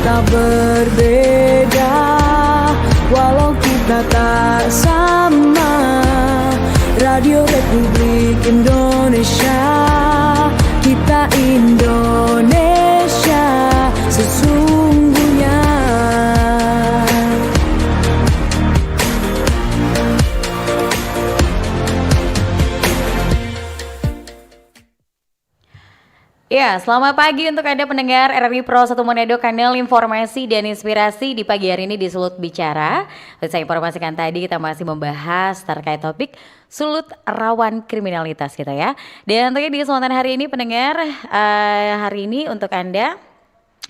tak berbeda, walau kita tak sama. Radio Republik Indonesia, kita Indonesia sesungguhnya. Ya, selamat pagi untuk Anda pendengar RRI Pro 1 Manado, kanal informasi dan inspirasi di pagi hari ini di Sulut Bicara. Saya informasikan tadi kita masih membahas terkait topik sulut rawan kriminalitas gitu ya. Dan tentunya di kesempatan hari ini pendengar, hari ini untuk Anda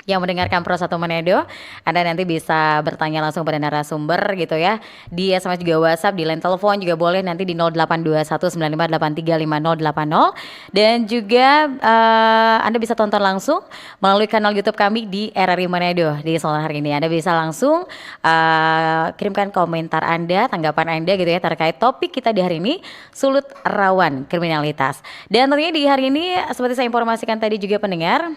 yang mendengarkan Pro 1 Manado, Anda nanti bisa bertanya langsung pada narasumber gitu ya. Di SMS juga WhatsApp, di line telepon juga boleh nanti di 082195835080. Dan juga Anda bisa tonton langsung melalui kanal YouTube kami di RRI Manado di sore hari ini. Anda bisa langsung kirimkan komentar Anda, tanggapan Anda gitu ya terkait topik kita di hari ini, sulut rawan kriminalitas. Dan tentunya di hari ini seperti saya informasikan tadi juga pendengar,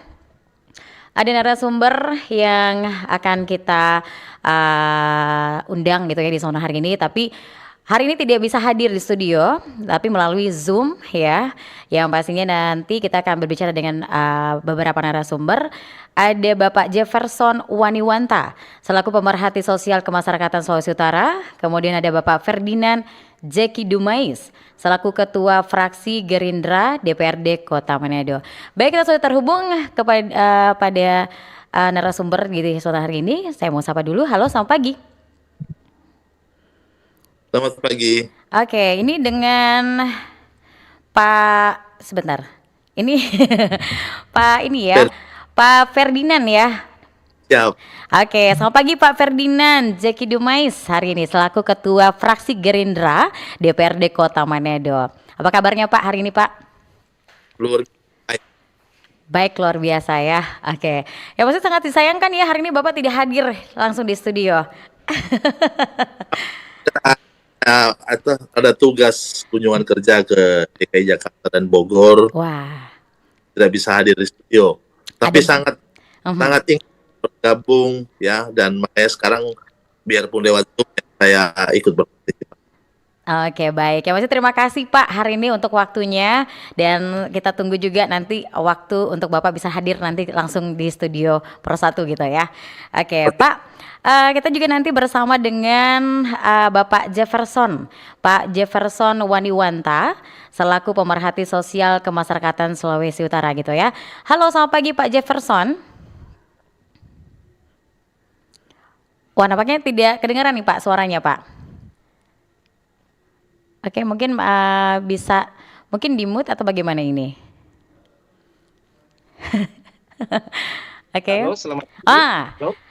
ada narasumber yang akan kita undang gitu ya di zona hari ini, tapi hari ini tidak bisa hadir di studio, tapi melalui Zoom ya. Yang pastinya nanti kita akan berbicara dengan beberapa narasumber. Ada Bapak Jefferson Waniwanta selaku pemerhati sosial kemasyarakatan Sulawesi Utara. Kemudian ada Bapak Ferdinand Zeki Dumais selaku Ketua Fraksi Gerindra DPRD Kota Manado. Baik, kita sudah terhubung pada narasumber di sore hari ini. Saya mau sapa dulu. Halo, selamat pagi. Selamat pagi. Oke, ini dengan Pak, sebentar. Ini Pak ini ya, Pak Ferdinand ya. Siap. Oke, selamat pagi Pak Ferdinand Zeki Dumais hari ini selaku Ketua Fraksi Gerindra DPRD Kota Manado. Apa kabarnya Pak hari ini Pak? Luar biasa. Baik, luar biasa ya. Oke, ya pasti sangat disayangkan ya hari ini Bapak tidak hadir langsung di studio. Ada tugas kunjungan kerja ke DKI Jakarta dan Bogor. Wah. Tidak bisa hadir di studio. Tapi sangat ingin bergabung ya, dan makanya sekarang biarpun lewat Zoom saya ikut berpartisipasi. Oke, baik. Ya masih terima kasih Pak hari ini untuk waktunya, dan kita tunggu juga nanti waktu untuk Bapak bisa hadir nanti langsung di studio Pro 1 gitu ya. Oke, Pak, kita juga nanti bersama dengan Bapak Jefferson, Pak Jefferson Waniwanta selaku pemerhati sosial kemasyarakatan Sulawesi Utara gitu ya. Halo, selamat pagi Pak Jefferson. Wah, nampaknya tidak kedengaran nih Pak suaranya Pak. Oke, mungkin bisa mungkin di mute atau bagaimana ini? Oke. Halo, selamat pagi.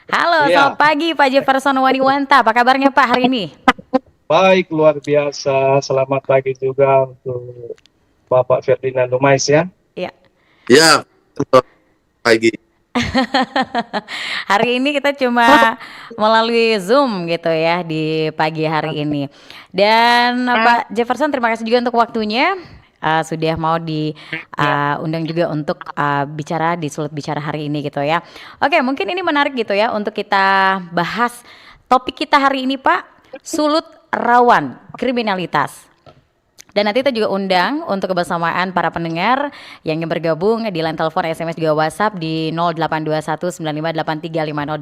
Halo, Iya. selamat pagi Pak Jefferson Waniwanta. Apa kabarnya Pak hari ini? Baik, luar biasa. Selamat pagi juga untuk Bapak Ferdinand Dumais ya. Iya. Ya, selamat pagi. Hari ini kita cuma melalui Zoom gitu ya di pagi hari ini. Dan Pak Jefferson, terima kasih juga untuk waktunya. Sudah mau diundang juga untuk bicara di Sulut Bicara hari ini gitu ya. Oke, mungkin ini menarik gitu ya untuk kita bahas topik kita hari ini Pak, sulut rawan kriminalitas. Dan nanti kita juga undang untuk kebersamaan para pendengar yang ingin bergabung di line telepon, SMS juga WhatsApp di 082195835080,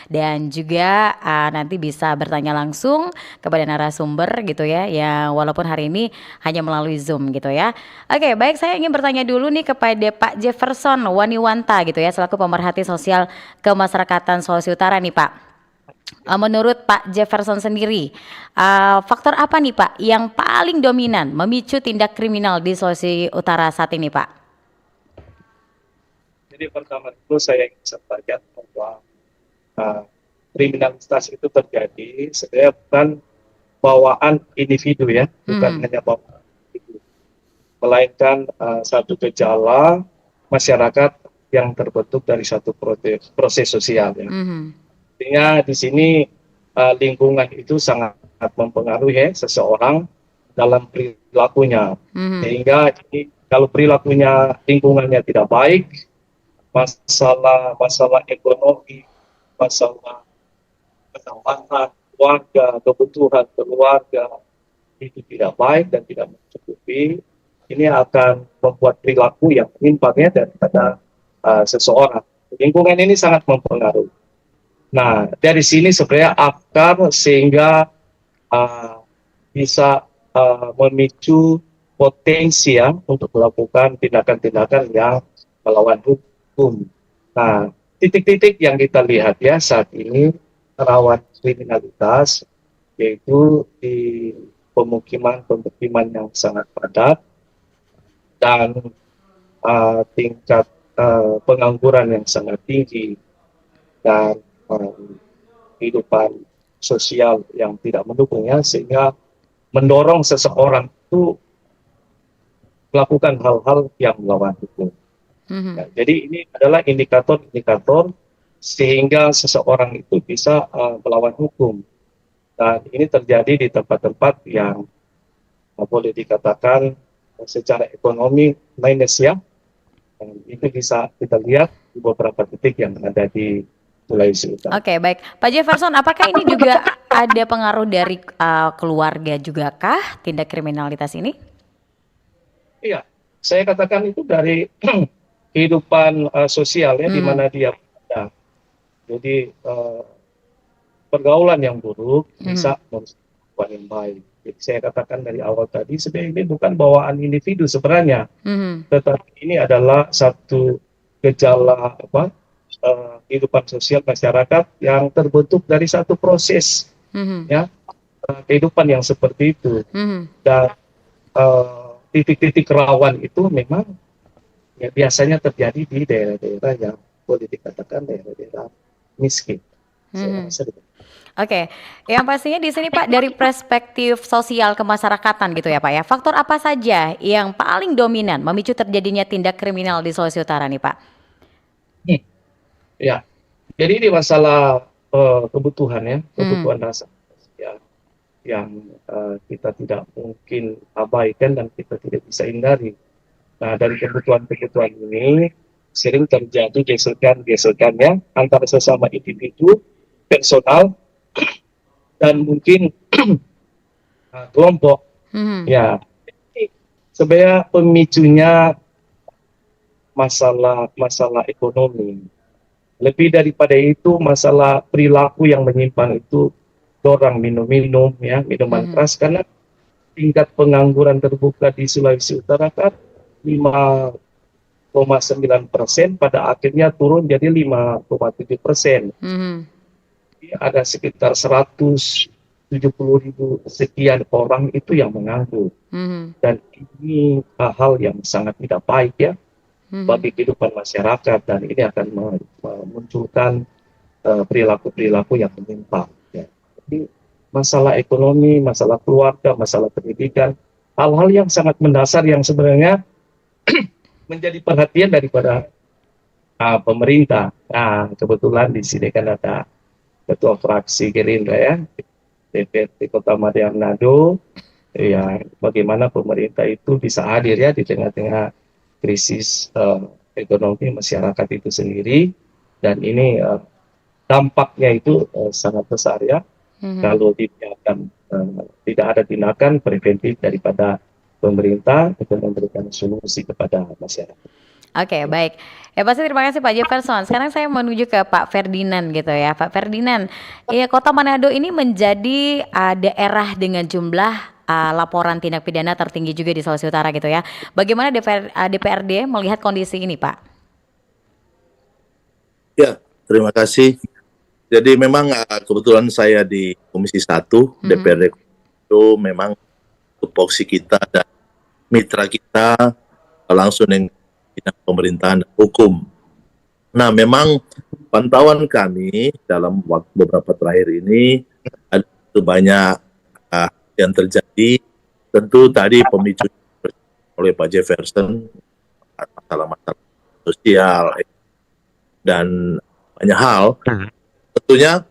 dan juga nanti bisa bertanya langsung kepada narasumber gitu ya, yang walaupun hari ini hanya melalui Zoom gitu ya. Oke, baik, saya ingin bertanya dulu nih kepada Pak Jefferson Waniwanta gitu ya selaku pemerhati sosial kemasyarakatan Sulawesi Utara nih Pak. Menurut Pak Jefferson sendiri, faktor apa nih Pak yang paling dominan memicu tindak kriminal di Sulawesi Utara saat ini Pak? Jadi pertama itu saya ingin sampaikan bahwa kriminalitas itu terjadi sebenarnya bukan bawaan individu ya, bukan hanya bawaan individu, melainkan satu gejala masyarakat yang terbentuk dari satu proses sosial ya. Artinya di sini lingkungan itu sangat mempengaruhi seseorang dalam perilakunya. Sehingga kalau perilakunya lingkungannya tidak baik, masalah ekonomi, masalah pendapatan keluarga, kebutuhan keluarga itu tidak baik dan tidak mencukupi, ini akan membuat perilaku yang menyimpangnya daripada seseorang. Lingkungan ini sangat mempengaruhi. Nah, dari sini sebenarnya akar sehingga bisa memicu potensi ya untuk melakukan tindakan-tindakan yang melawan hukum. Nah, titik-titik yang kita lihat ya saat ini rawan kriminalitas yaitu di pemukiman yang sangat padat dan tingkat pengangguran yang sangat tinggi dan kehidupan sosial yang tidak mendukungnya, sehingga mendorong seseorang itu melakukan hal-hal yang melawan hukum. Ya, jadi ini adalah indikator-indikator sehingga seseorang itu bisa melawan hukum. Dan ini terjadi di tempat-tempat yang boleh dikatakan secara ekonomi minus ya. Dan itu bisa kita lihat di beberapa titik yang ada di Sulawesi Utara. Oke, baik. Pak Jefferson, apakah ini juga ada pengaruh dari keluarga juga kah tindak kriminalitas ini? Iya, saya katakan itu dari kehidupan sosial ya, di mana dia ada. Jadi pergaulan yang buruk bisa merusak yang baik. Jadi saya katakan dari awal tadi, sebenarnya ini bukan bawaan individu sebenarnya, tetapi ini adalah satu gejala kehidupan sosial masyarakat yang terbentuk dari satu proses ya kehidupan yang seperti itu. Dan titik-titik rawan itu memang ya, biasanya terjadi di daerah-daerah yang boleh dikatakan daerah-daerah miskin. Oke, yang pastinya di sini Pak, dari perspektif sosial kemasyarakatan gitu ya Pak ya, faktor apa saja yang paling dominan memicu terjadinya tindak kriminal di Sulawesi Utara nih Pak? Ya, jadi ini masalah kebutuhan ya, kebutuhan dasar ya, yang kita tidak mungkin abaikan dan kita tidak bisa hindari. Nah, dari kebutuhan-kebutuhan ini sering terjadi gesekan-gesekan ya antara sesama individu, personal, dan mungkin kelompok. Ya, sebenarnya pemicunya masalah ekonomi. Lebih daripada itu masalah perilaku yang menyimpang itu, orang minum-minum ya, minuman keras, karena tingkat pengangguran terbuka di Sulawesi Utara kan 5,9%, pada akhirnya turun jadi 5,7%. Ada sekitar 170.000 sekian orang itu yang menganggur. Dan ini hal yang sangat tidak baik ya bagi kehidupan masyarakat, dan ini akan memunculkan perilaku-perilaku yang menyimpang. Ya. Jadi masalah ekonomi, masalah keluarga, masalah pendidikan, hal-hal yang sangat mendasar yang sebenarnya menjadi perhatian daripada pemerintah. Nah, kebetulan di sini kan ada Ketua Fraksi Gerindra ya, DPRD Kota Madya Manado, ya bagaimana pemerintah itu bisa hadir ya di tengah-tengah krisis ekonomi masyarakat itu sendiri, dan ini dampaknya itu sangat besar ya kalau tidak ada tindakan preventif daripada pemerintah untuk memberikan solusi kepada masyarakat. Oke, baik. Ya pasti terima kasih Pak Jefferson. Sekarang saya menuju ke Pak Ferdinand gitu ya. Pak Ferdinand, ya Kota Manado ini menjadi daerah dengan jumlah laporan tindak pidana tertinggi juga di Sulawesi Utara gitu ya. Bagaimana DPRD melihat kondisi ini Pak? Ya, terima kasih. Jadi memang kebetulan saya di Komisi 1 DPRD itu memang tupoksi kita dan mitra kita langsung yang bidang pemerintahan dan hukum. Nah, memang pantauan kami dalam waktu beberapa terakhir ini ada banyak yang terjadi. Tentu tadi pemicu oleh Pak Jefferson, masalah-masalah sosial dan banyak hal. Tentunya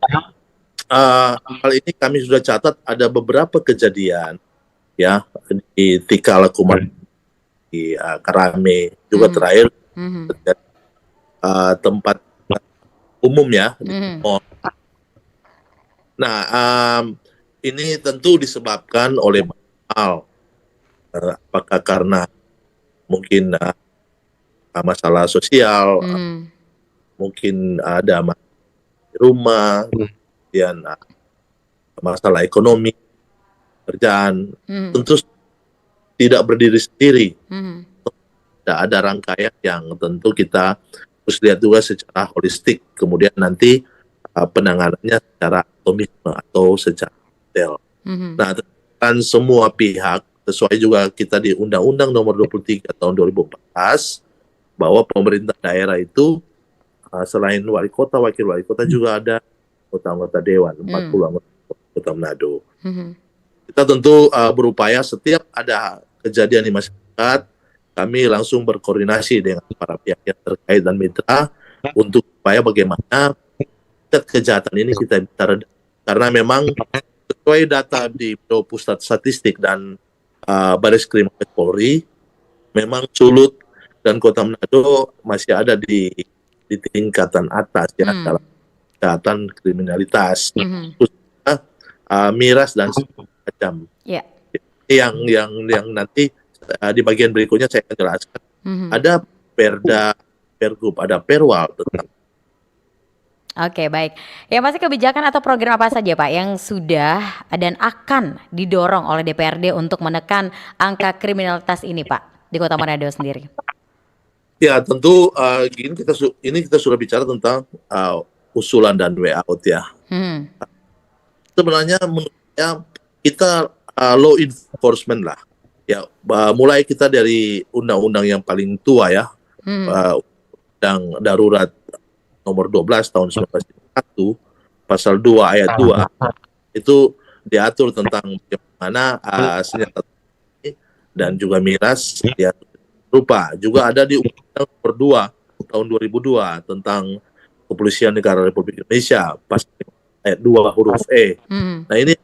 hal ini kami sudah catat ada beberapa kejadian ya di Tikal, Kuman, di Karame juga terakhir terjadi tempat umum ya, di Mhm. mall. Nah, ini tentu disebabkan oleh banyak hal. Apakah karena mungkin masalah sosial, Mhm. mungkin ada masalah di rumah, kemudian masalah ekonomi, kerjaan, Mhm. tentu tidak berdiri sendiri. Mhm. Ada rangkaian yang tentu kita harus lihat juga secara holistik. Kemudian nanti penanganannya secara atomisme atau secara detail. Mhm. Nah, kan semua pihak sesuai juga kita di Undang-Undang Nomor 23 Tahun 2014 bahwa pemerintah daerah itu selain wali kota, wakil wali kota juga ada anggota-anggota dewan, 40 anggota Kota Manado. Mhm. Kita tentu berupaya setiap ada kejadian di masyarakat, kami langsung berkoordinasi dengan para pihak yang terkait dan mitra untuk supaya bagaimana kejahatan ini kita bisa redam. Karena memang sesuai data di Pusat Statistik dan Bareskrim Mabes Polri, memang Sulut dan Kota Manado masih ada di tingkatan atas ya dalam kejahatan kriminalitas, Mhm. khususnya miras dan segala macam. Ya. Yang nanti di bagian berikutnya saya akan jelaskan. Mhm. Ada Perda, Pergub, ada Perwal tentang Oke, baik. Yang pasti kebijakan atau program apa saja Pak yang sudah dan akan didorong oleh DPRD untuk menekan angka kriminalitas ini Pak di Kota Manado sendiri? ya tentu ini kita sudah bicara tentang usulan dan way out ya. Hmm. Sebenarnya menurut saya kita law enforcement lah. Ya, mulai kita dari undang-undang yang paling tua ya, Undang Darurat Nomor 12 Tahun 1951, Pasal 2 Ayat 2, itu diatur tentang bagaimana senjata dan juga miras diatur berupa. Juga ada di Undang Nomor 2 Tahun 2002 tentang Kepolisian Negara Republik Indonesia, Pasal Ayat 2 huruf E. Nah ini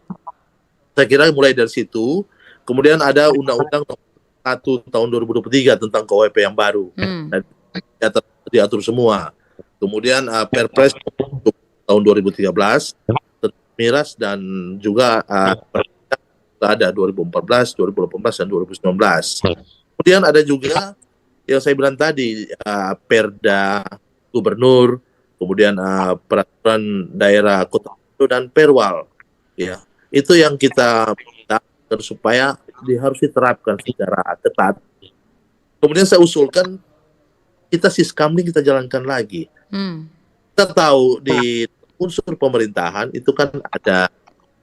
saya kira mulai dari situ. Kemudian ada Undang-Undang Nomor 1 Tahun 2023 tentang KWP yang baru. Dan diatur semua. Kemudian Perpres tahun 2013 tentang miras dan juga ada 2014, 2018 dan 2019. Kemudian ada juga yang saya bilang tadi Perda Gubernur, kemudian peraturan daerah kota dan Perwal. Ya, itu yang kita minta supaya harus diterapkan secara ketat. Kemudian saya usulkan kita Siskamling kita jalankan lagi. Kita tahu di unsur pemerintahan itu kan ada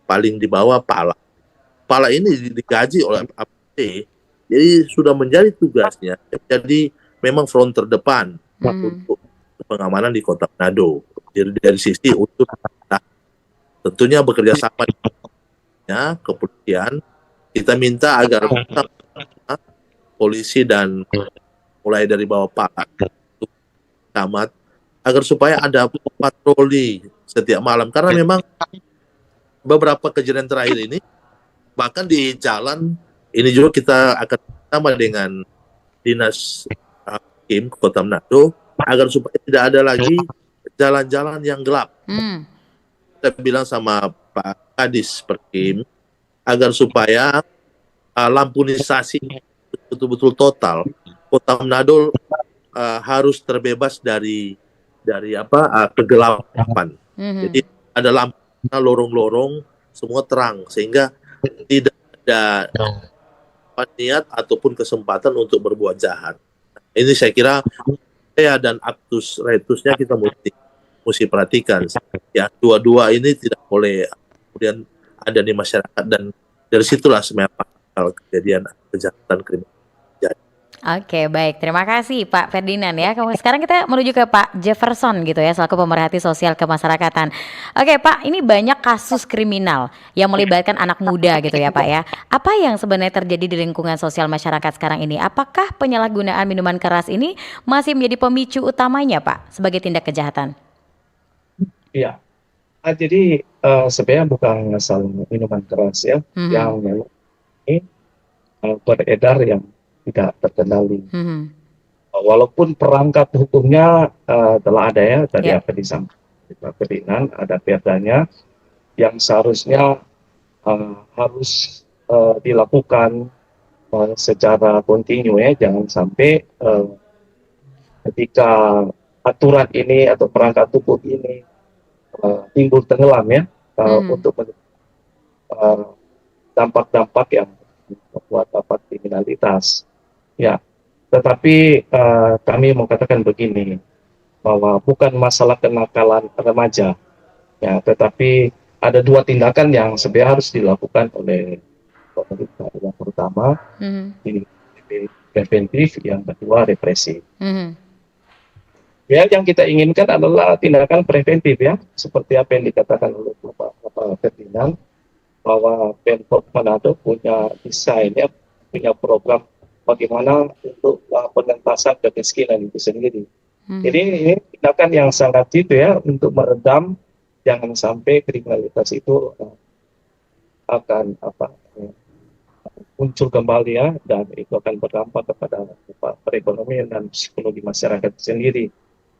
paling di bawah Pala. Pala ini digaji oleh APT, jadi sudah menjadi tugasnya. Jadi memang front terdepan untuk pengamanan di Kota Manado. Jadi dari sisi unsur tentunya bekerja sama dengan kepolisian, kita minta agar polisi dan mulai dari bawah Pak Camat agar supaya ada patroli setiap malam, karena memang beberapa kejadian terakhir ini bahkan di jalan ini juga kita akan sama dengan Dinas Hakim Kota Manado agar supaya tidak ada lagi jalan-jalan yang gelap. Kita bilang sama Pak Kadis Perkim agar supaya lampunisasi betul-betul total. Kota Manado harus terbebas dari kegelapan. Jadi ada lampu, lorong-lorong semua terang sehingga tidak ada niat ataupun kesempatan untuk berbuat jahat. Ini saya kira saya dan aktus retusnya kita mesti perhatikan. Ya, dua-dua ini tidak boleh kemudian ada di masyarakat, dan dari situlah sebenarnya kejadian kejahatan kriminal. Oke, baik. Terima kasih Pak Ferdinand ya. Sekarang kita menuju ke Pak Jefferson gitu ya, selaku pemerhati sosial kemasyarakatan. Oke Pak, ini banyak kasus kriminal yang melibatkan anak muda gitu ya Pak ya. Apa yang sebenarnya terjadi di lingkungan sosial masyarakat sekarang ini? Apakah penyalahgunaan minuman keras ini masih menjadi pemicu utamanya Pak sebagai tindak kejahatan? Iya. Jadi sebenarnya bukan asal minuman keras ya, yang memang ini beredar yang tidak terkendali. walaupun perangkat hukumnya telah ada ya, tadi Ya. apa disampaikan Pak Ferdinand, ada perdanya yang seharusnya harus dilakukan secara kontinu ya, jangan sampai ketika aturan ini atau perangkat hukum ini timbul tenggelam ya, untuk uh, dampak-dampak yang membuat dapat kriminalitas. Ya, tetapi kami mau katakan begini, bahwa bukan masalah kenakalan remaja, ya, tetapi ada dua tindakan yang sebenarnya harus dilakukan oleh pemerintah. Yang pertama, ini preventif, yang kedua represi. Ya, yang kita inginkan adalah tindakan preventif ya, seperti apa yang dikatakan oleh Bapak Ferdinand, bahwa Pemkot Manado punya desain ya, punya program bagaimana untuk pengentasan kemiskinan itu sendiri. Jadi ini tindakan yang sangat itu ya, untuk meredam jangan sampai kriminalitas itu akan muncul kembali ya, dan itu akan berdampak kepada perekonomian dan psikologi masyarakat sendiri.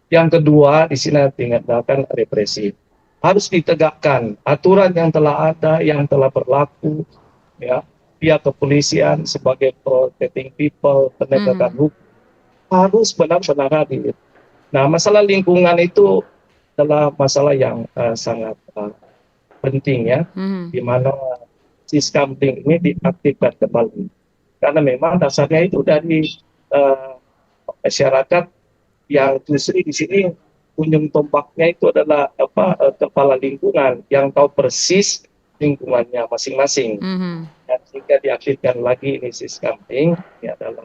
Yang kedua, di sini tindakan represi. Harus ditegakkan aturan yang telah ada, yang telah berlaku, ya, pihak kepolisian sebagai protecting people, penegakan hukum harus benar-benar hadir. Nah, masalah lingkungan itu adalah masalah yang sangat penting ya, di mana Siskamling ini diaktifkan kembali. Karena memang dasarnya itu dari masyarakat yang justru di sini ujung tombaknya itu adalah kepala lingkungan yang tahu persis lingkungannya masing-masing. Dan jika diaktifkan lagi ini Siskamling, ini adalah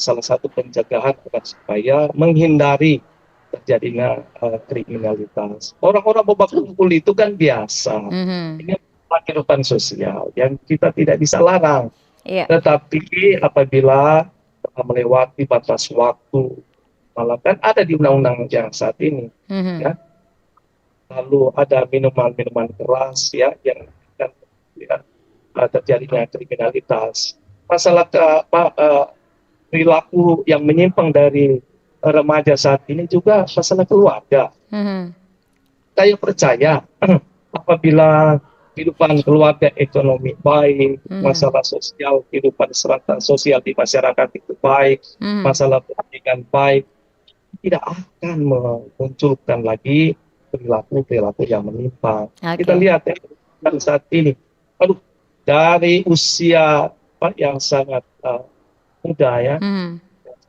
salah satu pencegahan agar supaya menghindari terjadinya kriminalitas. Orang-orang berkumpul itu kan biasa. Ini kehidupan sosial yang kita tidak bisa larang. Tetapi apabila melewati batas waktu, malah kan ada di undang-undang yang saat ini, ya. Lalu ada minuman-minuman keras ya yang terjadinya kriminalitas. Masalah perilaku yang menyimpang dari remaja saat ini juga masalah keluarga. Saya percaya apabila kehidupan keluarga ekonomi baik, masalah sosial, kehidupan serata sosial di masyarakat itu baik, masalah pendidikan baik, tidak akan memunculkan lagi perilaku-perilaku yang menyimpang. Kita lihat ya, saat ini, dari usia yang sangat muda ya,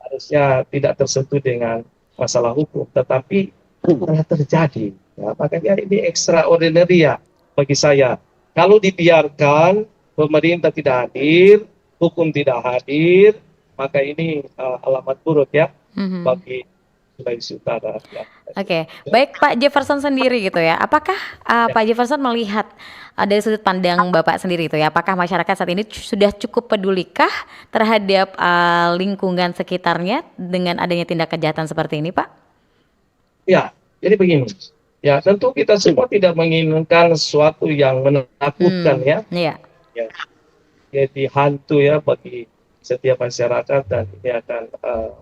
harusnya tidak tersentuh dengan masalah hukum, tetapi telah terjadi. Ya, makanya ini extraordinary ya bagi saya. Kalau dibiarkan, pemerintah tidak hadir, hukum tidak hadir, maka ini alamat buruk ya bagi Sulawesi Utara. Ya. Oke, baik Pak Jefferson sendiri gitu ya. Apakah Pak Jefferson melihat dari sudut pandang Bapak sendiri itu ya, apakah masyarakat saat ini sudah cukup pedulikah terhadap lingkungan sekitarnya dengan adanya tindak kejahatan seperti ini, Pak? Ya, jadi begini. Ya, tentu kita semua tidak menginginkan sesuatu yang menakutkan ya. Ya. Jadi hantu ya bagi setiap masyarakat, dan ini akan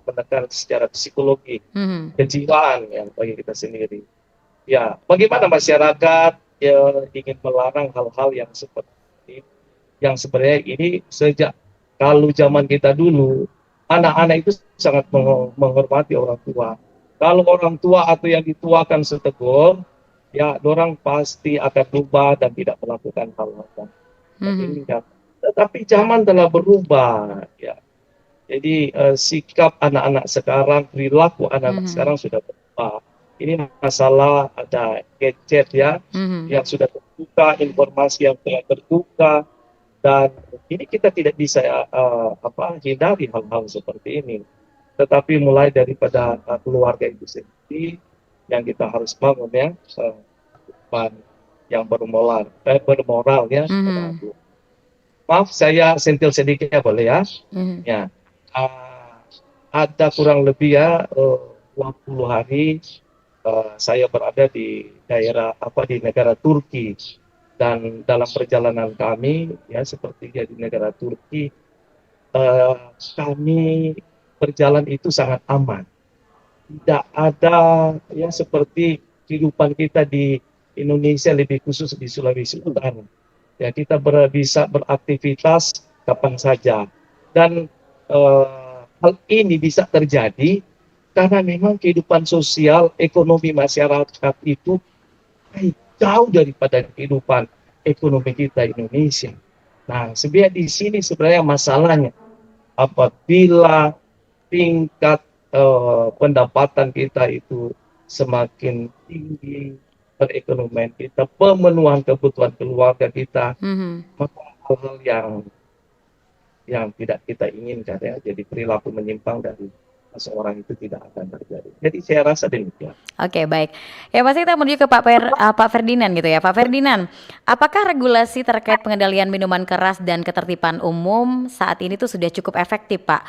menekan secara psikologi, kejiwaan yang bagi kita sendiri. Ya, bagaimana masyarakat ingin melarang hal-hal yang seperti ini, yang sebenarnya ini sejak kalau zaman kita dulu, anak-anak itu sangat menghormati orang tua. Kalau orang tua atau yang dituakan setegur, ya orang pasti akan berubah dan tidak melakukan hal-hal ini. Tetapi zaman telah berubah, ya. Jadi sikap anak-anak sekarang, perilaku anak-anak sekarang sudah berubah. Ini masalah ada gadget ya, yang sudah terbuka, informasi yang telah terbuka, dan ini kita tidak bisa hindari hal-hal seperti ini. Tetapi mulai daripada keluarga itu sendiri yang kita harus bangun ya, yang bermoral ya. Maaf, saya sentil sedikit ya, boleh ya? Ya, ada kurang lebih ya 20 hari saya berada di daerah di negara Turki, dan dalam perjalanan kami ya seperti di negara Turki, kami berjalan itu sangat aman. Tidak ada ya seperti kehidupan kita di Indonesia, lebih khusus di Sulawesi Utara. Ya, kita bisa beraktivitas kapan saja. Dan hal ini bisa terjadi karena memang kehidupan sosial, ekonomi masyarakat itu jauh daripada kehidupan ekonomi kita Indonesia. Nah, sebenarnya di sini sebenarnya masalahnya apabila tingkat pendapatan kita itu semakin tinggi, perekonomian kita, pemenuhan kebutuhan keluarga kita, maka hal-hal yang tidak kita inginkan ya, jadi perilaku menyimpang dari seseorang itu tidak akan terjadi. Jadi saya rasa demikian. Oke, baik. Ya pasti kita menuju ke Pak Ferdinand gitu ya. Pak Ferdinand, apakah regulasi terkait pengendalian minuman keras dan ketertiban umum saat ini tuh sudah cukup efektif, Pak?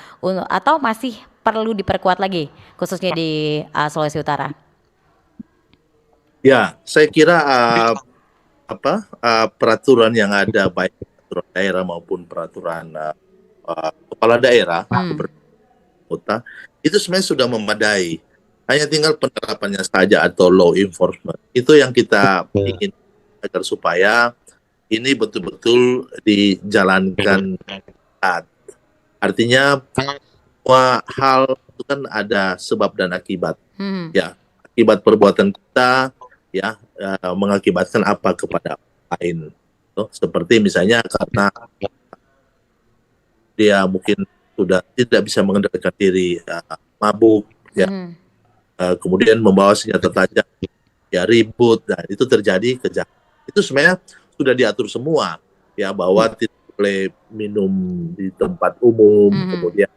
Atau masih perlu diperkuat lagi, khususnya di Sulawesi Utara? Ya, saya kira peraturan yang ada, baik peraturan daerah maupun peraturan kepala daerah, kota, itu sebenarnya sudah memadai. Hanya tinggal penerapannya saja atau law enforcement. Itu yang kita ingin agar supaya ini betul-betul dijalankan tepat. Artinya semua hal itu kan ada sebab dan akibat. Ya, akibat perbuatan kita ya mengakibatkan apa kepada lain. Seperti misalnya karena dia mungkin sudah tidak bisa mengendalikan diri, mabuk, ya. Kemudian membawa senjata tajam, ya ribut, dan itu terjadi kejahatan. Itu sebenarnya sudah diatur semua, ya, bahwa tidak boleh minum di tempat umum, kemudian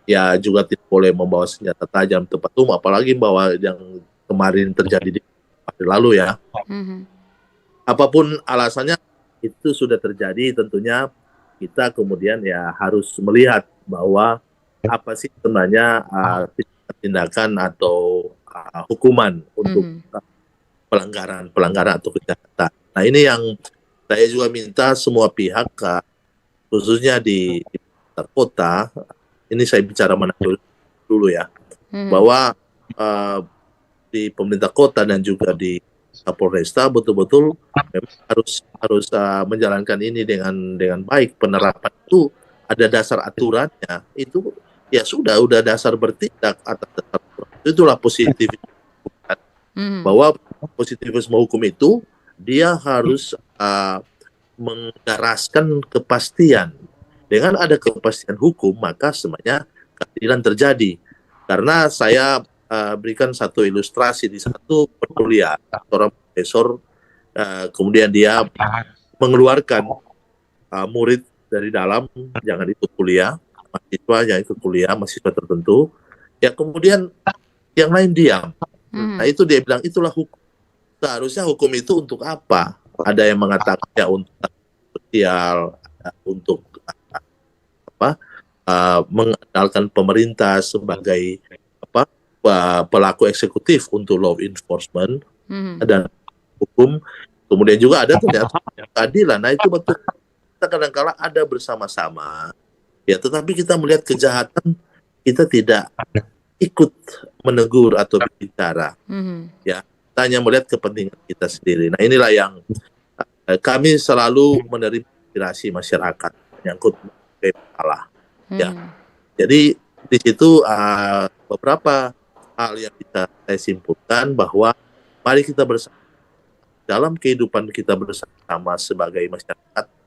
ya juga tidak boleh membawa senjata tajam di tempat umum, apalagi bahwa yang kemarin terjadi di hari lalu ya. Apapun alasannya itu sudah terjadi, tentunya kita kemudian ya harus melihat bahwa apa sih sebenarnya tindakan atau hukuman untuk pelanggaran atau kejahatan. Nah, ini yang saya juga minta semua pihak, khususnya di kota, ini saya bicara Manado dulu ya, bahwa di pemerintah kota dan juga di Kapolresta betul-betul harus menjalankan ini dengan baik. Penerapan itu ada dasar aturannya, itu ya sudah dasar bertindak atas dasar itulah positif, bahwa positivisme hukum itu dia harus menggaraskan kepastian. Dengan ada kepastian hukum, maka semuanya keadilan terjadi. Karena saya berikan satu ilustrasi di satu perkuliahan, seorang profesor kemudian dia mengeluarkan murid dari dalam, jangan ikut kuliah, mahasiswa yang ikut kuliah, mahasiswa tertentu, ya kemudian yang lain diam. Nah itu dia bilang, itulah hukum. Seharusnya hukum itu untuk apa? Ada yang mengatakan ya untuk sosial, untuk mengandalkan pemerintah sebagai pelaku eksekutif untuk law enforcement dan hukum. Kemudian juga ada ternyata keadilan. Nah itu betul. Kita kadang-kala ada bersama-sama, ya, tetapi kita melihat kejahatan, kita tidak ikut menegur atau berbicara, ya, kita hanya melihat kepentingan kita sendiri. Nah inilah yang kami selalu menerima aspirasi masyarakat menyangkut masalah, ya. Jadi di situ beberapa hal yang bisa saya simpulkan bahwa mari kita bersama dalam kehidupan kita bersama sebagai masyarakat.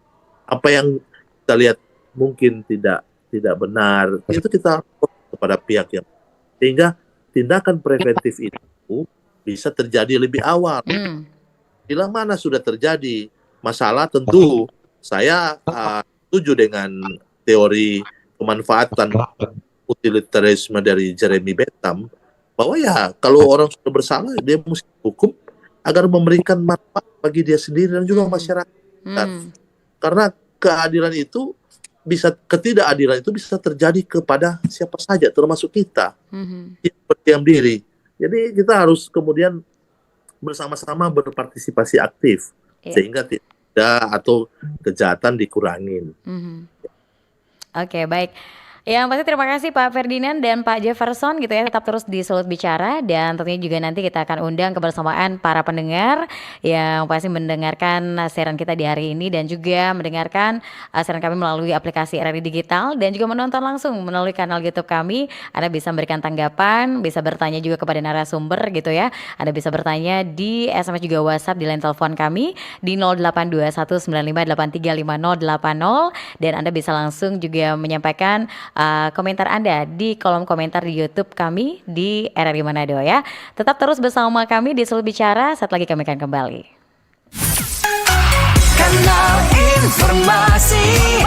Apa yang kita lihat mungkin tidak benar, itu kita kepada pihak yang, sehingga tindakan preventif itu bisa terjadi lebih awal. Bila mana sudah terjadi masalah, tentu saya setuju dengan teori pemanfaatan utilitarisme dari Jeremy Bentham, bahwa ya kalau orang sudah bersalah dia mesti hukum agar memberikan manfaat bagi dia sendiri dan juga masyarakat. Karena keadilan itu ketidakadilan itu bisa terjadi kepada siapa saja, termasuk kita yang berdiam diri. Jadi kita harus kemudian bersama-sama berpartisipasi aktif, sehingga tidak atau kejahatan dikurangin. Oke, baik. Yang pasti terima kasih Pak Ferdinand dan Pak Jefferson gitu ya, tetap terus di Sulut Bicara, dan tentunya juga nanti kita akan undang kebersamaan para pendengar yang pasti mendengarkan siaran kita di hari ini dan juga mendengarkan siaran kami melalui aplikasi RRI Digital dan juga menonton langsung melalui kanal YouTube kami. Anda bisa memberikan tanggapan, bisa bertanya juga kepada narasumber gitu ya. Anda bisa bertanya di SMS juga WhatsApp di line telepon kami di 082195835080, dan Anda bisa langsung juga menyampaikan komentar Anda di kolom komentar di YouTube kami di RRI Manado ya. Tetap terus bersama kami di Sulut Bicara, saat lagi kami akan kembali. Kanal informasi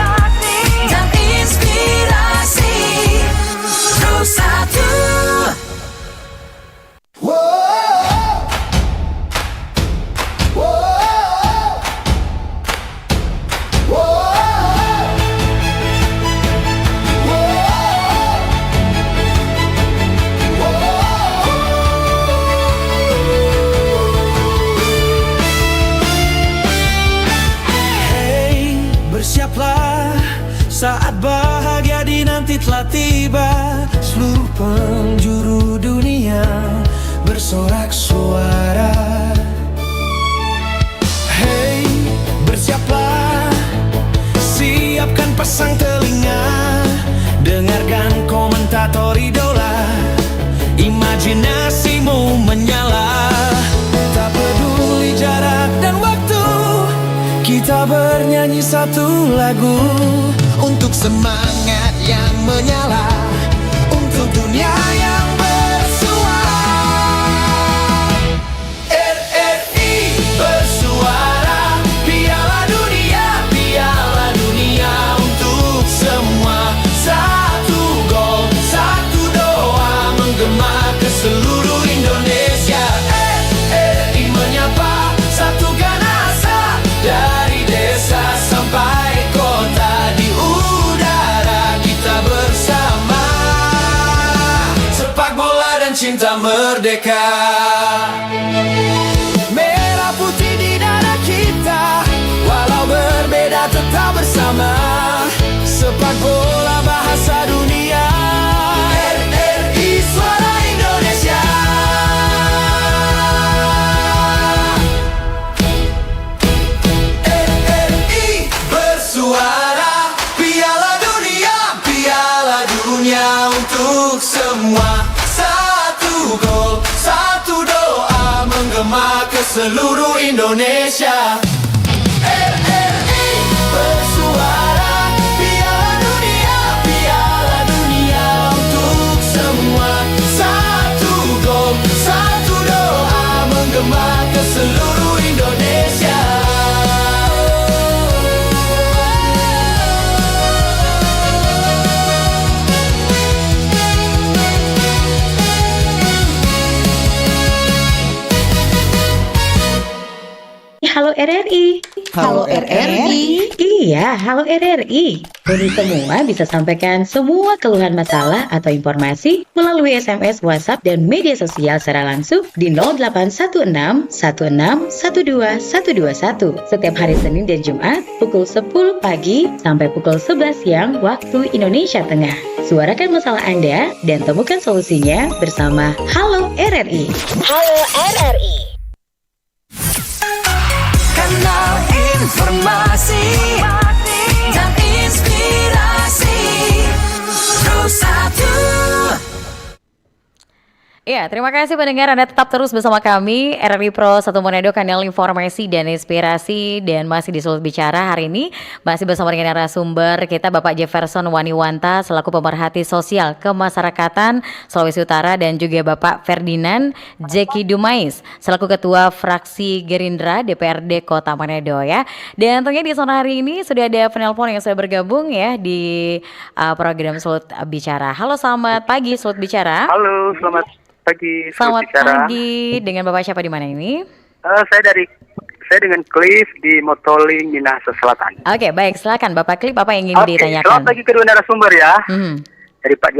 dan inspirasi Terus satu. Bersiaplah, saat bahagia dinanti telah tiba. Seluruh penjuru dunia bersorak suara. Hey, bersiaplah, siapkan pasang telinga. Dengarkan komentator idola, imajinasimu menyala. Tak peduli jarak dan waktu, kita bernyanyi satu lagu untuk semangat yang menyala, untuk dunia yang bersuara. RRI bersuara, Piala Dunia untuk semua. Satu gol, satu doa menggema ke seluruh Indonesia. RRI menyapa, satukan asa dari desa sampai kota, di udara kita bersama. Sepak bola dan cinta merdeka, merah putih di dada kita, walau berbeda tetap bersama. Sepak bola bahasa dunia, RRI suara Indonesia. Bersuara, Piala Dunia untuk semua. Satu gol, satu doa menggema ke seluruh Indonesia. RRI bersuara, Piala Dunia untuk semua. Satu gol, satu doa menggema ke seluruh Indonesia. Halo RRI. Halo RRI. Iya, halo RRI. Kami semua bisa sampaikan semua keluhan masalah atau informasi melalui SMS, WhatsApp, dan media sosial secara langsung di 0816 16 12 121 setiap hari Senin dan Jumat pukul 10 pagi sampai pukul 11 siang waktu Indonesia Tengah. Suarakan masalah Anda dan temukan solusinya bersama Halo RRI. Halo RRI. Kanal informasi dan inspirasi Terus satu. Ya, terima kasih pendengar, Anda tetap terus bersama kami RRI Pro 1 Manado, kanal informasi dan inspirasi, dan masih di Sulut Bicara. Hari ini masih bersama dengan narasumber kita Bapak Jefferson Waniwanta selaku pemerhati sosial kemasyarakatan Sulawesi Utara, dan juga Bapak Ferdinand Jeki Dumais selaku Ketua Fraksi Gerindra DPRD Kota Manado ya. Dan tentunya di sana hari ini sudah ada penelpon yang sudah bergabung ya di program Sulut Bicara. Halo, selamat pagi Sulut Bicara. Halo, selamat pagi. Selamat Bicara. pagi. Dengan Bapak siapa di mana ini? Saya dengan Cliff di Motoling, Minahasa Selatan. Oke, baik. Silakan Bapak Cliff, apa yang ingin Oke, ditanyakan? selamat pagi kedua narasumber ya. Mhm. Dari Pak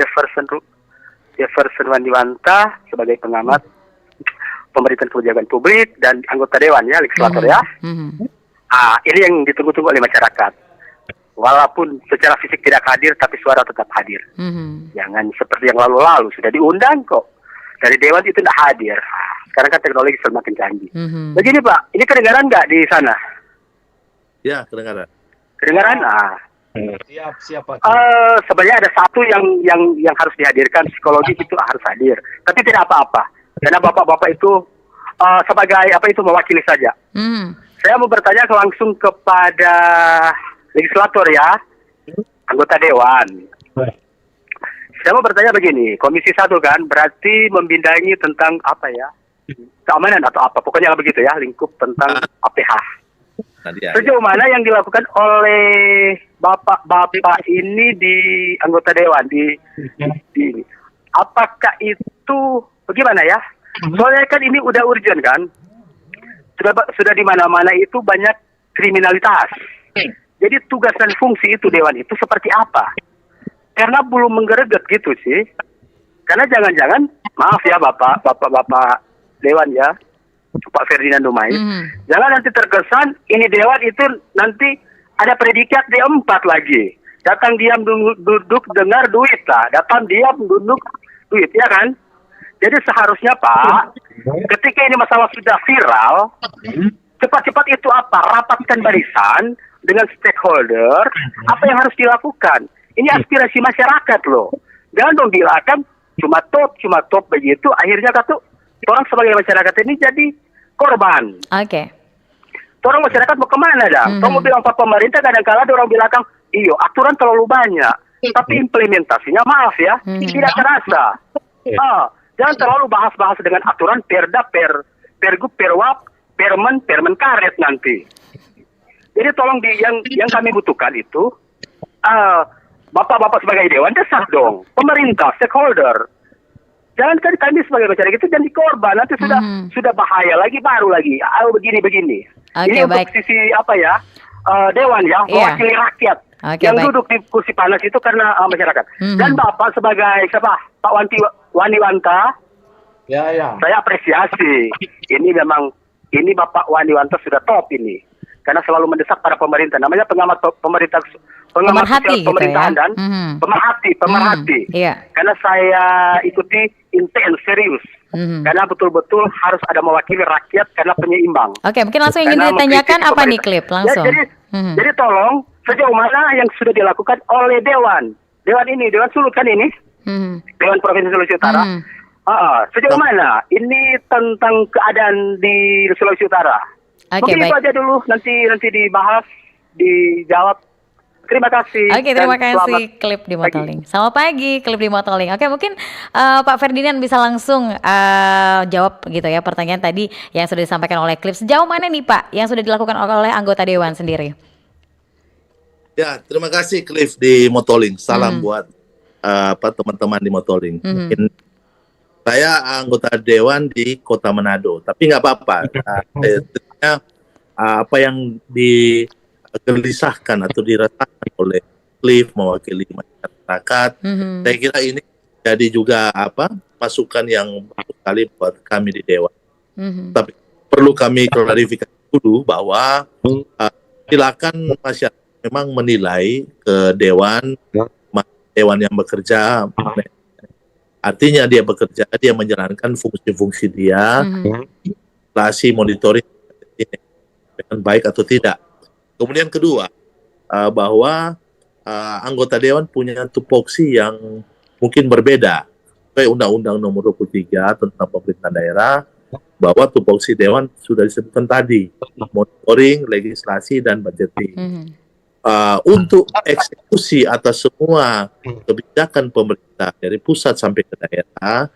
Jefferson Waniwanta sebagai pengamat pemerintahan kebijakan publik dan anggota dewan ya, legislator ya. Mhm. Ini yang ditunggu-tunggu oleh masyarakat. walaupun secara fisik tidak hadir, tapi suara tetap hadir. Jangan seperti yang lalu-lalu, sudah diundang kok. Dari Dewan itu tidak hadir. Sekarang kan teknologi semakin canggih. Begini Pak, ini kedengaran nggak di sana? Ya, kedengaran. Kedengaran? Siap Pak. Sebenarnya ada satu yang harus dihadirkan, psikologi itu harus hadir. Tapi tidak apa-apa. Karena bapak-bapak itu sebagai mewakili saja. Saya mau bertanya langsung kepada legislator ya, anggota Dewan. Saya mau bertanya begini, Komisi 1 kan berarti membidangi tentang apa ya, keamanan atau apa, pokoknya begitu ya, lingkup tentang APH. Sejauh mana yang dilakukan oleh bapak-bapak ini di anggota Dewan di apakah itu bagaimana ya? Soalnya kan ini udah urgent kan, sudah di mana-mana itu banyak kriminalitas. Jadi tugas dan fungsi itu Dewan itu seperti apa? Karena belum menggereget gitu sih. Karena jangan-jangan, maaf ya Bapak Dewan ya, Pak Ferdinand Dumai, jangan nanti terkesan ini Dewan itu nanti ada predikat D4 lagi. Datang diam duduk dengar duit lah, datang diam duduk duit, ya kan? Jadi seharusnya Pak, ketika ini masalah sudah viral, cepat-cepat itu apa? Rapatkan barisan dengan stakeholder, apa yang harus dilakukan? Ini aspirasi masyarakat loh. Jangan dong bilang cuma top begitu. Akhirnya orang sebagai masyarakat ini jadi korban. Oke. Orang masyarakat mau kemana dah? Kamu bilang Pak pemerintah kadang-kala orang bilang iyo aturan terlalu banyak. Tapi implementasinya maaf ya, tidak terasa. Jangan terlalu bahas-bahas dengan aturan perda, pergub, perwap, permen karet nanti. Jadi tolong yang kami butuhkan itu Bapak-bapak sebagai Dewan desak dong, pemerintah, stakeholder. Jangan kan kami sebagai masyarakat itu jadi korban, nanti sudah bahaya lagi, baru lagi. Begini. Ini baik. untuk sisi apa ya, Dewan ya, mewakili rakyat. Yang duduk di kursi panas itu karena masyarakat. Dan Bapak sebagai siapa? Pak Waniwanta, saya apresiasi. Ini Bapak Waniwanta sudah top ini. Karena selalu mendesak para pemerintah. Namanya pengamat pemerhati gitu pemerintahan ya? Dan pemerhati. Iya. Karena saya ikuti intens, serius. Karena betul-betul harus ada mewakili rakyat karena penyeimbang. Oke, mungkin langsung ingin ditanyakan apa nih Klip langsung. Ya, jadi tolong sejauh mana yang sudah dilakukan oleh Dewan Sulut kan ini, Dewan Provinsi Sulawesi Utara. Sejauh mana ini tentang keadaan di Sulawesi Utara? Mungkin itu aja dulu, nanti dibahas, dijawab. Terima kasih. Oke, terima kasih Klip di Motoling. Selamat pagi Klip di Motoling. Oke, mungkin Pak Ferdinand bisa langsung jawab gitu ya pertanyaan tadi yang sudah disampaikan oleh Klip. Sejauh mana nih Pak yang sudah dilakukan oleh anggota Dewan sendiri? Ya, terima kasih Cliff di Motoling. Salam buat teman-teman di Motoling. Mungkin saya anggota Dewan di Kota Manado, tapi nggak apa-apa. Apa yang digelisahkan atau dirasakan oleh Cliff mewakili masyarakat, saya kira ini jadi juga masukan yang bagus sekali buat kami di Dewan. Tapi perlu kami klarifikasi dulu bahwa silakan masyarakat memang menilai ke Dewan yang bekerja. Artinya dia bekerja, dia menjalankan fungsi-fungsi dia, relasi monitoring dengan baik atau tidak. Kemudian kedua, bahwa anggota Dewan punya tupoksi yang mungkin berbeda. Kayak Undang-Undang Nomor 23 tentang pemerintahan daerah, bahwa tupoksi Dewan sudah disebutkan tadi, monitoring, legislasi, dan budgeting. Untuk eksekusi atas semua kebijakan pemerintah dari pusat sampai ke daerah,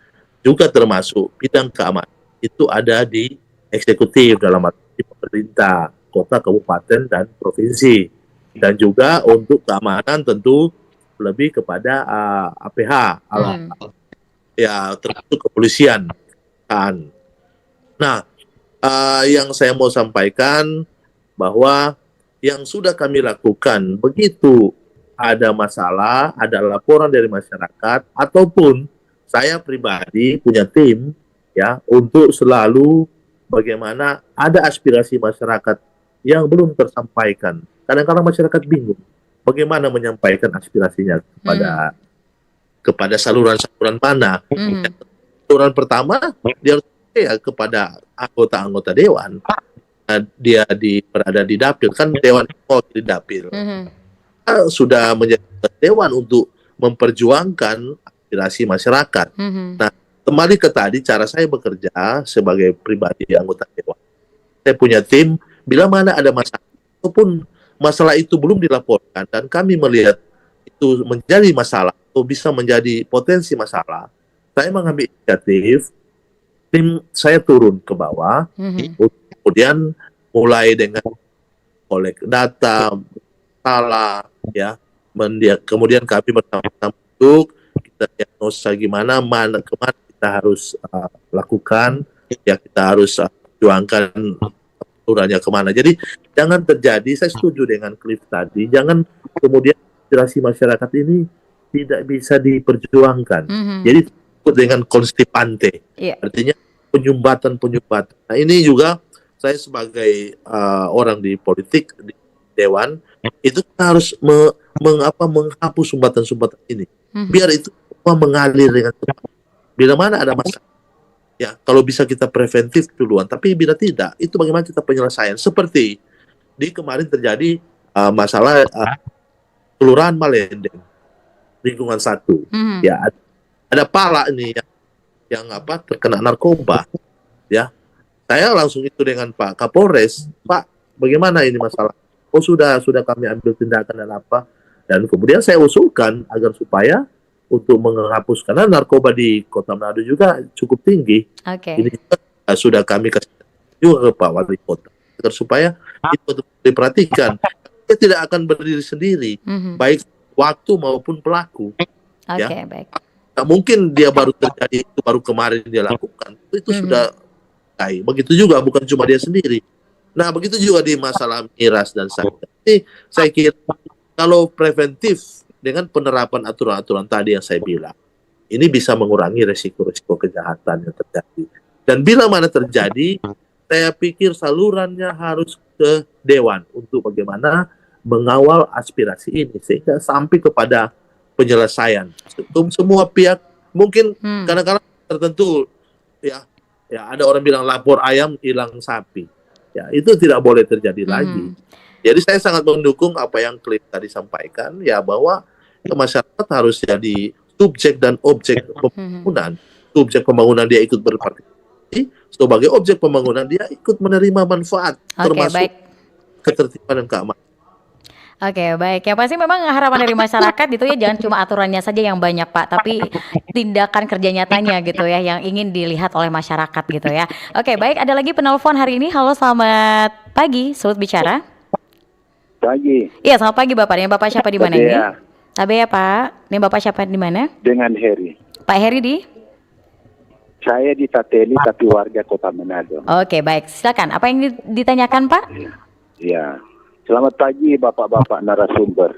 juga termasuk bidang keamanan, itu ada di eksekutif dalam arti pemerintah, kota, kabupaten, dan provinsi. Dan juga untuk keamanan tentu lebih kepada APH, ya termasuk kepolisian. Nah, yang saya mau sampaikan bahwa yang sudah kami lakukan begitu ada masalah, ada laporan dari masyarakat, ataupun saya pribadi punya tim ya untuk selalu bagaimana ada aspirasi masyarakat yang belum tersampaikan. Kadang-kadang masyarakat bingung. bagaimana menyampaikan aspirasinya kepada saluran-saluran mana. Saluran pertama dia harus kepada anggota-anggota dewan. Dia berada di dapil, kan dewan di dapil. Sudah menjadi dewan untuk memperjuangkan aspirasi masyarakat. Nah, kembali ke tadi, cara saya bekerja sebagai pribadi anggota dewan. Saya punya tim, bila mana ada masalah, ataupun masalah itu belum dilaporkan, dan kami melihat itu menjadi masalah, atau bisa menjadi potensi masalah, saya mengambil inisiatif, tim saya turun ke bawah, kemudian mulai dengan kolek data, salah, ya, kemudian kami bersama-sama duduk, kita diagnosa gimana, kemana kita harus lakukan, ya kita harus perjuangkan aturannya kemana. Jadi jangan terjadi, saya setuju dengan Cliff tadi, jangan kemudian aspirasi masyarakat ini tidak bisa diperjuangkan. Jadi dengan konstipante, artinya penyumbatan. Nah, ini juga saya sebagai orang di politik di dewan itu harus menghapus sumbatan-sumbatan ini, biar itu mengalir dengan cepat. Bila mana ada masalah, ya kalau bisa kita preventif duluan. Tapi bila tidak, itu bagaimana kita penyelesaian. Seperti di kemarin terjadi masalah kelurahan Malendeng, lingkungan 1, ya ada pala ini yang terkena narkoba, ya. Saya langsung itu dengan Pak Kapolres, Pak, bagaimana ini masalah? Oh sudah kami ambil tindakan dan apa, dan kemudian saya usulkan agar supaya untuk menghapus, karena narkoba di Kota Manado juga cukup tinggi. Ini sudah kami kasih juga ke Pak Wali Kota agar supaya itu diperhatikan. Dia tidak akan berdiri sendiri, baik waktu maupun pelaku. Ya. Baik. Nah, mungkin dia baru terjadi itu baru kemarin dia lakukan, itu sudah begitu juga, bukan cuma dia sendiri. Nah, begitu juga di masalah miras dan santet. Jadi saya kira kalau preventif dengan penerapan aturan-aturan tadi yang saya bilang, ini bisa mengurangi resiko-resiko kejahatan yang terjadi. Dan bila mana terjadi, saya pikir salurannya harus ke dewan untuk bagaimana mengawal aspirasi ini sehingga sampai kepada penyelesaian. Semua pihak mungkin kadang-kadang tertentu, ya ada orang bilang lapor ayam hilang sapi. Ya, itu tidak boleh terjadi lagi. Jadi saya sangat mendukung apa yang Cliff tadi sampaikan, ya bahwa masyarakat harus jadi subjek dan objek pembangunan. Subjek pembangunan dia ikut berpartisipasi, sebagai objek pembangunan dia ikut menerima manfaat, termasuk ketertiban dan keamanan. Baik. Yang pasti memang harapan dari masyarakat itu ya jangan cuma aturannya saja yang banyak, Pak, tapi tindakan kerja nyatanya gitu ya yang ingin dilihat oleh masyarakat gitu ya. Baik, ada lagi penelpon hari ini. Halo, selamat pagi, Sulut bicara. Pagi. Iya, selamat pagi Bapak. Ini Bapak siapa di mana ini? Ya, Pak. Ini Bapak siapa di mana? Dengan Heri. Pak Heri di? Saya di Tateli tapi warga Kota Manado. Baik. Silakan. Apa yang ditanyakan, Pak? Iya. Selamat pagi Bapak-bapak narasumber.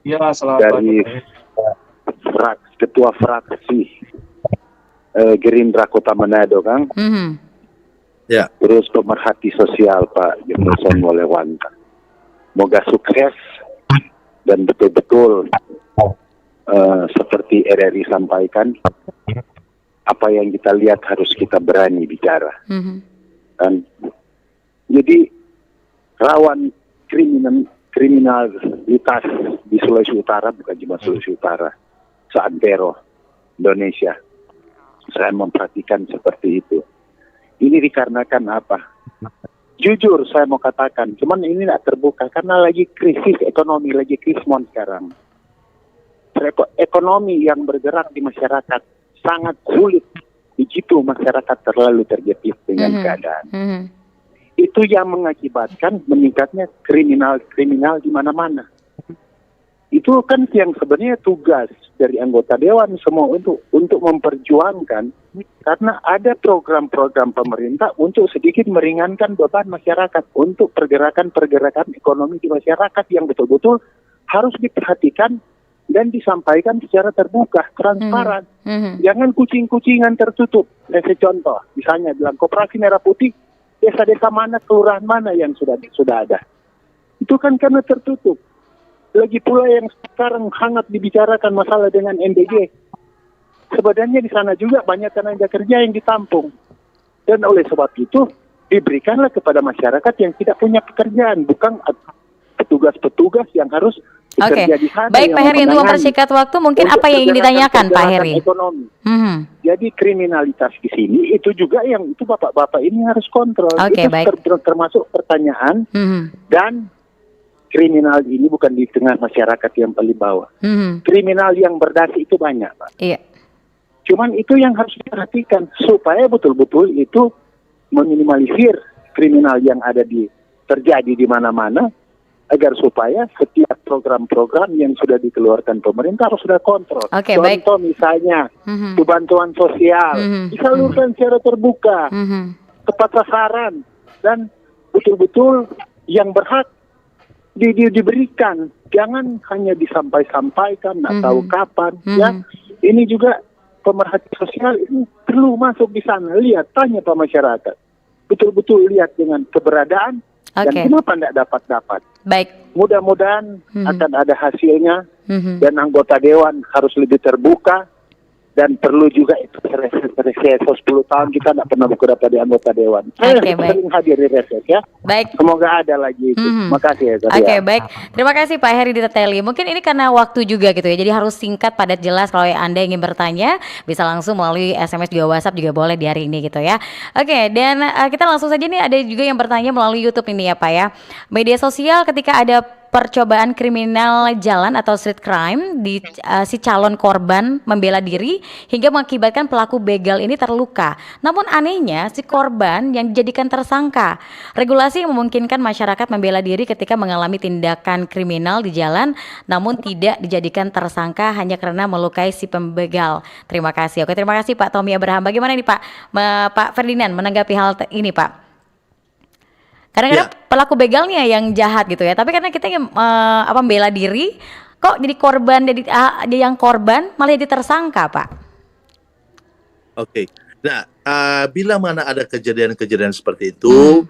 Ya, selamat pagi. Dari Ketua Fraksi Gerindra Kota Manado, Kang. Ya. Terus pemerhati sosial Pak Jemison Molewanta. Moga sukses dan betul-betul seperti RRI sampaikan, apa yang kita lihat harus kita berani bicara. Dan jadi rawan kriminalitas di Sulawesi Utara, bukan cuma Sulawesi Utara, seantero Indonesia. Saya memperhatikan seperti itu. Ini dikarenakan apa? Jujur saya mau katakan, cuman ini tidak terbuka karena lagi krisis ekonomi, lagi krismon sekarang. Ekonomi yang bergerak di masyarakat sangat sulit. Di situ masyarakat terlalu terjepit dengan keadaan. Itu yang mengakibatkan meningkatnya kriminal di mana-mana. Itu kan yang sebenarnya tugas dari anggota dewan semua untuk memperjuangkan, karena ada program-program pemerintah untuk sedikit meringankan beban masyarakat, untuk pergerakan ekonomi di masyarakat yang betul-betul harus diperhatikan dan disampaikan secara terbuka, transparan. Jangan kucing-kucingan tertutup. Saya contoh, misalnya dalam Koperasi Merah Putih, desa-desa mana, kelurahan mana yang sudah ada. Itu kan karena tertutup. Lagi pula yang sekarang hangat dibicarakan masalah dengan NDG. Sebenarnya di sana juga banyak tenaga kerja yang ditampung. Dan oleh sebab itu, diberikanlah kepada masyarakat yang tidak punya pekerjaan, bukan petugas-petugas yang harus Oke, bekerja di sana. baik yang Pak Heri, untuk memenangani mempersingkat waktu, mungkin untuk apa yang ingin ditanyakan Pak perjalanan Heri? ekonomi. Mhm. Jadi kriminalitas di sini itu juga yang itu bapak-bapak ini harus kontrol. Oke, Itu baik. termasuk pertanyaan Mhm. dan kriminal ini bukan di tengah masyarakat yang paling bawah. Mhm. Kriminal yang berdasi itu banyak, Pak. Iya. Cuman itu yang harus diperhatikan supaya betul-betul itu meminimalisir kriminal yang ada terjadi di mana-mana, agar supaya setiap program-program yang sudah dikeluarkan pemerintah harus sudah kontrol. Oke, baik. Contoh misalnya Mhm. bantuan sosial Mhm. disalurkan secara terbuka, Mhm. tepat sasaran, dan betul-betul yang berhak diberikan. Jangan hanya disampaikan, nggak tahu kapan. Ya, ini juga pemerhati sosial ini perlu masuk di sana. Lihat, tanya ke masyarakat. Betul-betul lihat dengan keberadaan dan Oke. kenapa tidak dapat. Baik. Mudah-mudahan akan ada hasilnya Mhm. dan anggota dewan harus lebih terbuka. Dan perlu juga itu reses 10 tahun kita tidak pernah berapa di anggota dewan. Saya Oke, baik. sering hadir di reses ya. Baik. Semoga ada lagi itu. Terima kasih ya. Oke, baik. Terima kasih Pak Heri Diteteli. Mungkin ini karena waktu juga gitu ya. Jadi harus singkat, padat, jelas. Kalau Anda ingin bertanya, bisa langsung melalui SMS juga WhatsApp juga boleh di hari ini gitu ya. Oke, dan kita langsung saja nih, ada juga yang bertanya melalui YouTube ini ya Pak ya. Media sosial ketika ada percobaan kriminal jalan atau street crime di si calon korban membela diri hingga mengakibatkan pelaku begal ini terluka. Namun anehnya si korban yang dijadikan tersangka. Regulasi yang memungkinkan masyarakat membela diri ketika mengalami tindakan kriminal di jalan namun tidak dijadikan tersangka hanya karena melukai si pembegal. Terima kasih. Oke, terima kasih Pak Tommy Abraham. Bagaimana nih Pak Pak Ferdinand menanggapi hal ini Pak? Kadang-kadang pelaku begalnya yang jahat gitu ya, tapi karena kita yang membela diri, kok jadi korban, jadi yang korban malah jadi tersangka, Pak. Oke. Nah, bila mana ada kejadian-kejadian seperti itu,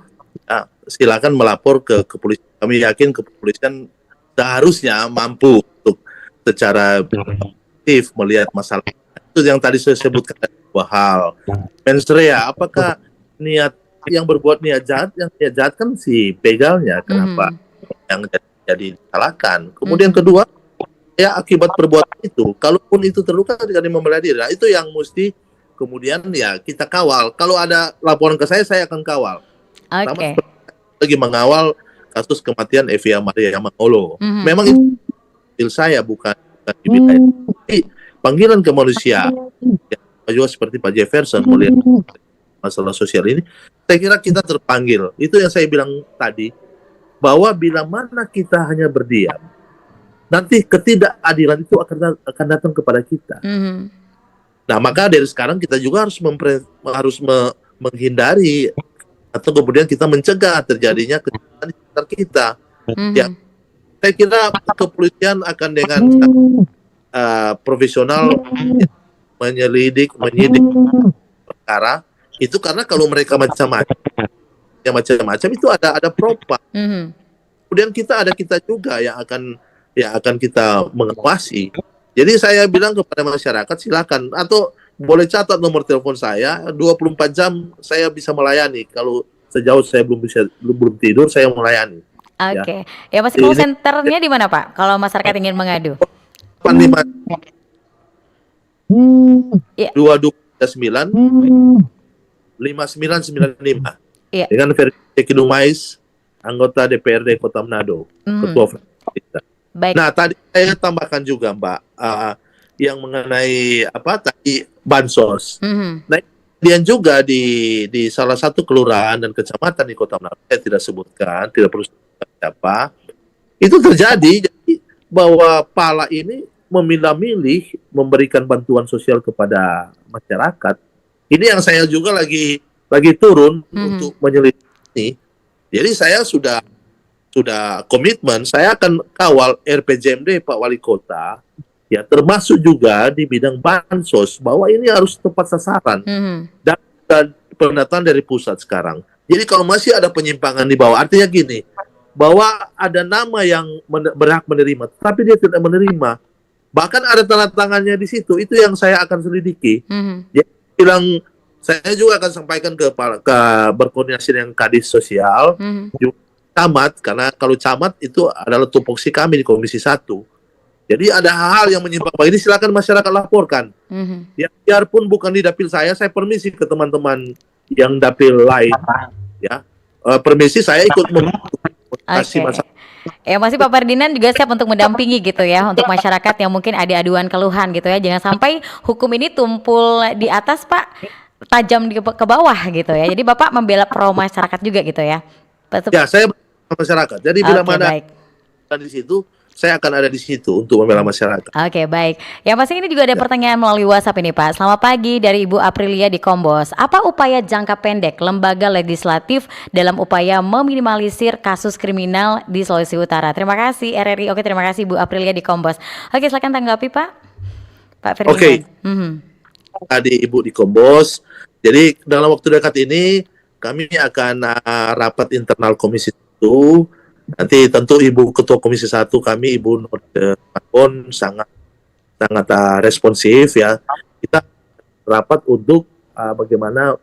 silakan melapor ke kepolisian. Kami yakin kepolisian seharusnya mampu untuk secara aktif melihat masalah. Itu yang tadi saya sebutkan dua hal. Mens rea, apakah niat yang berbuat niat jahat kan si begalnya, kenapa yang jadi disalahkan. Kemudian kedua, ya akibat perbuatan itu, kalaupun itu terluka ketika dia membela diri, nah, itu yang mesti kemudian ya kita kawal. Kalau ada laporan ke saya akan kawal. Oke. Lagi mengawal kasus kematian Evia Maria Mangolo. Memang itu saya bukan diminta. Tapi panggilan kemanusiaan ya, juga seperti Pak Jefferson melihat masalah sosial ini, saya kira kita terpanggil. Itu yang saya bilang tadi, bahwa bila mana kita hanya berdiam, nanti ketidakadilan itu akan datang kepada kita. Nah, maka dari sekarang kita juga harus menghindari atau kemudian kita mencegah terjadinya kejahatan di sekitar kita. Ya, saya kira kepolisian akan dengan profesional menyidik perkara itu, karena kalau mereka macam-macam itu ada propam. Kemudian kita juga yang akan kita mengawasi. Jadi saya bilang kepada masyarakat, silakan atau boleh catat nomor telepon saya, 24 jam saya bisa melayani. Kalau sejauh saya belum tidur, saya melayani. Oke. Ya, masih call centernya di mana Pak? Kalau masyarakat ingin mengadu. 2239 5995. Iya. Dengan Ferdi Dumais, anggota DPRD Kota Manado, ketua fraksi kita. Baik. Nah, tadi saya tambahkan juga Mbak, yang mengenai tadi bansos. Nah, kemudian juga di salah satu kelurahan dan kecamatan di Kota Manado, saya tidak sebutkan, tidak perlu sebutkan siapa, itu terjadi. Jadi bahwa Pala ini memilah-milih memberikan bantuan sosial kepada masyarakat. Ini yang saya juga lagi turun untuk menyelidiki. Jadi saya sudah komitmen, saya akan kawal RPJMD Pak Wali Kota, ya termasuk juga di bidang bansos, bahwa ini harus tepat sasaran dan pendataan dari pusat sekarang. Jadi kalau masih ada penyimpangan di bawah, artinya gini, bahwa ada nama yang berhak menerima, tapi dia tidak menerima. Bahkan ada tanda tangannya di situ. Itu yang saya akan selidiki. Dia bilang, saya juga akan sampaikan ke berkoordinasi dengan Kadis Sosial, juga camat, karena kalau camat itu adalah tupoksi kami di Komisi 1. Jadi ada hal-hal yang menyimpang ini, silakan masyarakat laporkan. Ya, biarpun bukan di dapil saya permisi ke teman-teman yang dapil lain. Ya, permisi saya ikut kasih masalah. Ya masih Pak Ferdinand juga siap untuk mendampingi gitu ya untuk masyarakat yang mungkin ada aduan keluhan gitu ya. Jangan sampai hukum ini tumpul di atas Pak, tajam ke bawah gitu ya. Jadi Bapak membela pro masyarakat juga gitu ya. Ya, saya masyarakat. Jadi bila mana di situ, saya akan ada di situ untuk membela masyarakat. Oke, baik. Yang pasti ini juga ada pertanyaan melalui WhatsApp ini Pak. Selamat pagi dari Ibu Aprilia di Kombos. Apa upaya jangka pendek lembaga legislatif dalam upaya meminimalisir kasus kriminal di Sulawesi Utara? Terima kasih RRI. Oke, terima kasih Bu Aprilia di Kombos. Oke, silakan tanggapi Pak. Pak Ferdinand. Oke. Tadi Ibu di Kombos. Jadi dalam waktu dekat ini kami akan rapat internal Komisi 1. Nanti tentu Ibu Ketua Komisi 1 kami, Ibu Norde Marbon, sangat responsif ya. Kita rapat untuk bagaimana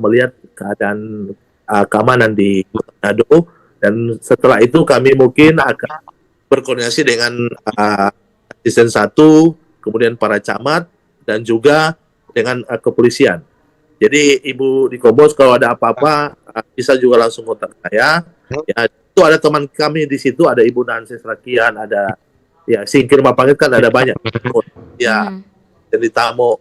melihat keadaan keamanan di Manado, dan setelah itu kami mungkin akan berkoordinasi dengan asisten 1, kemudian para camat, dan juga dengan kepolisian. Jadi Ibu di Kombos kalau ada apa-apa bisa juga langsung kontak saya. Ya, itu ada teman kami di situ, ada Ibu Nanses Rakian, ada ya Singkir Mapangit, kan ada banyak. Ya, jadi tamu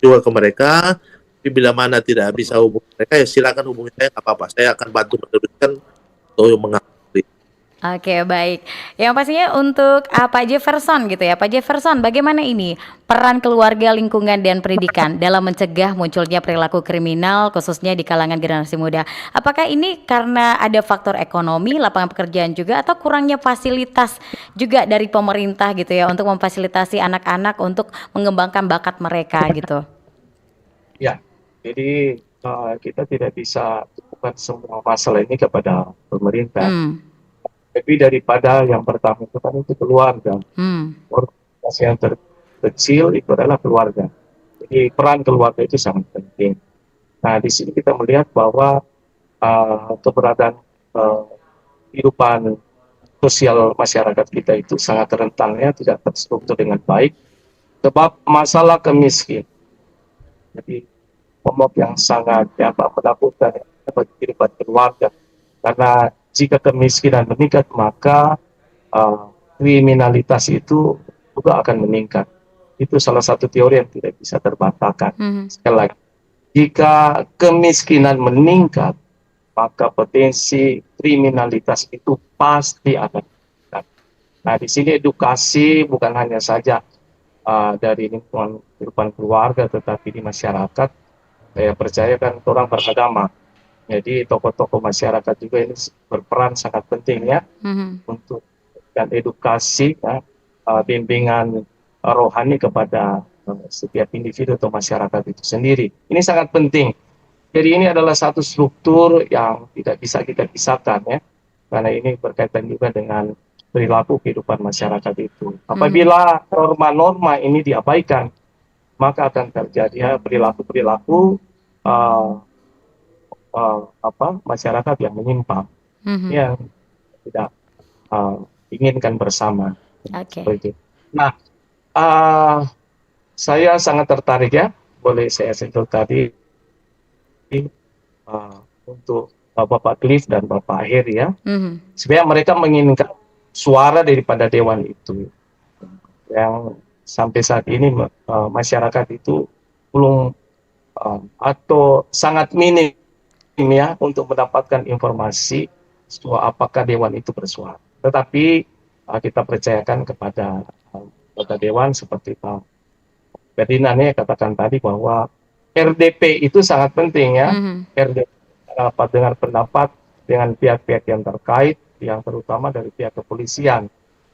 juga ke mereka. Tapi bila mana tidak bisa hubungi mereka, ya silakan hubungi saya, nggak apa-apa. Saya akan bantu meneruskan atau mengakui. Oke, baik. Yang pastinya untuk Pak Jefferson gitu ya. Pak Jefferson, bagaimana ini peran keluarga, lingkungan, dan pendidikan dalam mencegah munculnya perilaku kriminal khususnya di kalangan generasi muda? Apakah ini karena ada faktor ekonomi, lapangan pekerjaan juga, atau kurangnya fasilitas juga dari pemerintah gitu ya untuk memfasilitasi anak-anak untuk mengembangkan bakat mereka gitu? Ya, jadi kita tidak bisa bukan semua masalah ini kepada pemerintah. Tapi daripada yang pertama itu kan itu keluarga. Organisasi yang terkecil itu adalah keluarga. Jadi peran keluarga itu sangat penting. Nah, di sini kita melihat bahwa keberadaan kehidupan sosial masyarakat kita itu sangat rentan ya, tidak terstruktur dengan baik. Sebab masalah kemiskinan. Jadi momok yang sangat menakutkan bagi kehidupan keluarga. Karena jika kemiskinan meningkat, maka kriminalitas itu juga akan meningkat. Itu salah satu teori yang tidak bisa terbantahkan. Sekali lagi, jika kemiskinan meningkat, maka potensi kriminalitas itu pasti akan meningkat. Nah, di sini edukasi bukan hanya saja dari lingkungan kehidupan keluarga, tetapi di masyarakat. Saya percaya kan orang beragama. Jadi tokoh-tokoh masyarakat juga ini berperan sangat penting ya untuk dan edukasi ya, bimbingan rohani kepada setiap individu atau masyarakat itu sendiri. Ini sangat penting. Jadi ini adalah satu struktur yang tidak bisa kita pisahkan ya, karena ini berkaitan juga dengan perilaku kehidupan masyarakat itu. Apabila norma-norma ini diabaikan, maka akan terjadi ya, perilaku-perilaku masyarakat yang menyimpang, yang tidak inginkan bersama. Nah, saya sangat tertarik ya, boleh saya sentuh tadi untuk Bapak Cliff dan Bapak Akhir ya. Sebenarnya mereka menginginkan suara daripada dewan itu, yang sampai saat ini masyarakat itu belum atau sangat minim ya untuk mendapatkan informasi bahwa apakah dewan itu bersuara. Tetapi kita percayakan kepada anggota dewan seperti Pak Ferdinand ya katakan tadi bahwa RDP itu sangat penting ya. RDP dapat dengar pendapat dengan pihak-pihak yang terkait, yang terutama dari pihak kepolisian.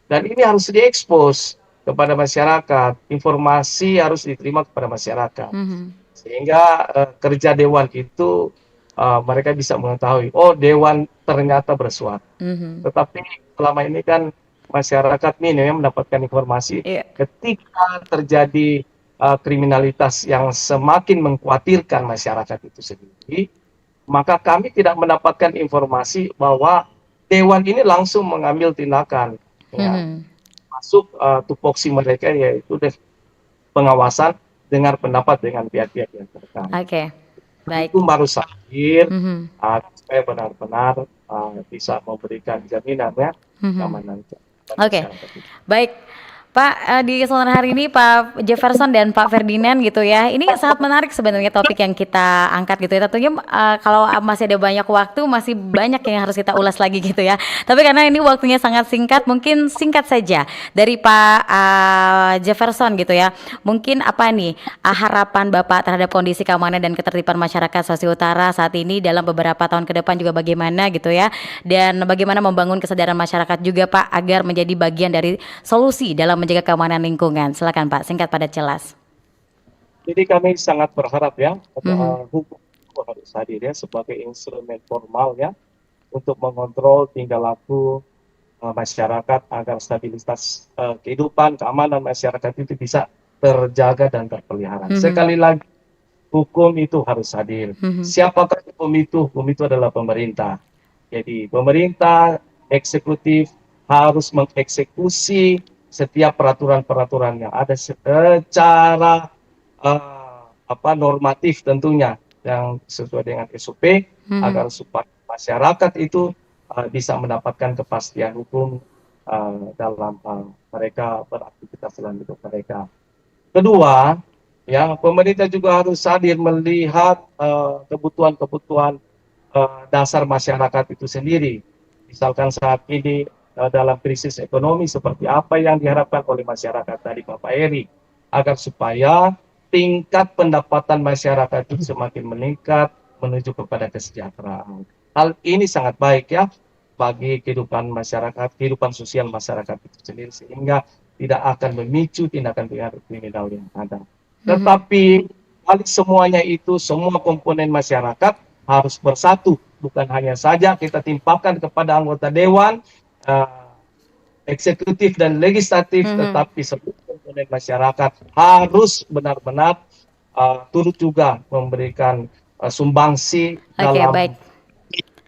Dan ini harus diekspos kepada masyarakat. Informasi harus diterima kepada masyarakat. Sehingga kerja dewan itu mereka bisa mengetahui, oh dewan ternyata bersuara. Mhm. Tetapi selama ini kan masyarakat minim mendapatkan informasi Iya. ketika terjadi kriminalitas yang semakin mengkhawatirkan masyarakat itu sendiri, maka kami tidak mendapatkan informasi bahwa dewan ini langsung mengambil tindakan, ya, Mhm. masuk tupoksi mereka yaitu pengawasan, dengar pendapat dengan pihak-pihak yang terkait. Oke. Baik. Itu baru hadir Mhm. supaya benar-benar bisa memberikan jaminan ya Mhm. keamanan Oke. masyarakat itu. Baik, Pak, di kesempatan hari ini Pak Jefferson dan Pak Ferdinand gitu ya. Ini sangat menarik sebenarnya topik yang kita angkat gitu ya. Tentunya kalau masih ada banyak waktu, masih banyak yang harus kita ulas lagi gitu ya. Tapi karena ini waktunya sangat singkat, mungkin singkat saja dari Pak Jefferson gitu ya. Mungkin apa nih harapan Bapak terhadap kondisi keamanan dan ketertiban masyarakat Sulawesi Utara saat ini dalam beberapa tahun ke depan juga bagaimana gitu ya. Dan bagaimana membangun kesadaran masyarakat juga Pak agar menjadi bagian dari solusi dalam menjaga keamanan lingkungan. Silakan Pak, singkat padat jelas. Jadi kami sangat berharap ya hukum itu harus hadir ya sebagai instrumen formal ya untuk mengontrol tingkah laku masyarakat agar stabilitas kehidupan keamanan masyarakat itu bisa terjaga dan terpelihara. Sekali lagi hukum itu harus hadir. Siapakah hukum itu? Hukum itu adalah pemerintah. Jadi pemerintah eksekutif harus mengeksekusi setiap peraturan-peraturan yang ada secara normatif tentunya yang sesuai dengan SOP agar supaya masyarakat itu bisa mendapatkan kepastian hukum dalam mereka beraktivitas dalam hidup mereka. Kedua, ya pemerintah juga harus hadir melihat kebutuhan-kebutuhan dasar masyarakat itu sendiri. Misalkan saat ini dalam krisis ekonomi seperti apa yang diharapkan oleh masyarakat tadi Bapak Eri, agar supaya tingkat pendapatan masyarakat itu semakin meningkat menuju kepada kesejahteraan. Hal ini sangat baik ya bagi kehidupan masyarakat, kehidupan sosial masyarakat itu sendiri sehingga tidak akan memicu tindakan-tindakan kriminal yang ada. Tetapi balik semuanya itu semua komponen masyarakat harus bersatu, bukan hanya saja kita timpakan kepada anggota dewan eksekutif dan legislatif, tetapi semua komponen masyarakat harus benar-benar turut juga memberikan sumbangsi dalam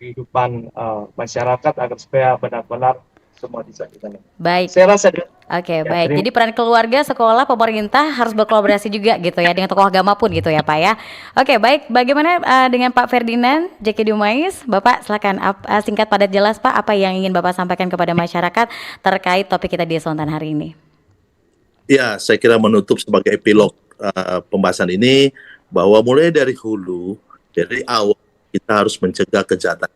kehidupan masyarakat agar supaya benar-benar semua bisa kita. Baik. Saya rasa Oke, baik. Jadi peran keluarga, sekolah, pemerintah harus berkolaborasi juga gitu ya dengan tokoh agama pun gitu ya Pak ya. Oke, baik. Bagaimana dengan Pak Ferdinand Jeki Dumais? Bapak silakan singkat padat jelas Pak apa yang ingin Bapak sampaikan kepada masyarakat terkait topik kita di Sontan hari ini. Ya, saya kira menutup sebagai epilog pembahasan ini bahwa mulai dari hulu, dari awal kita harus mencegah kejahatan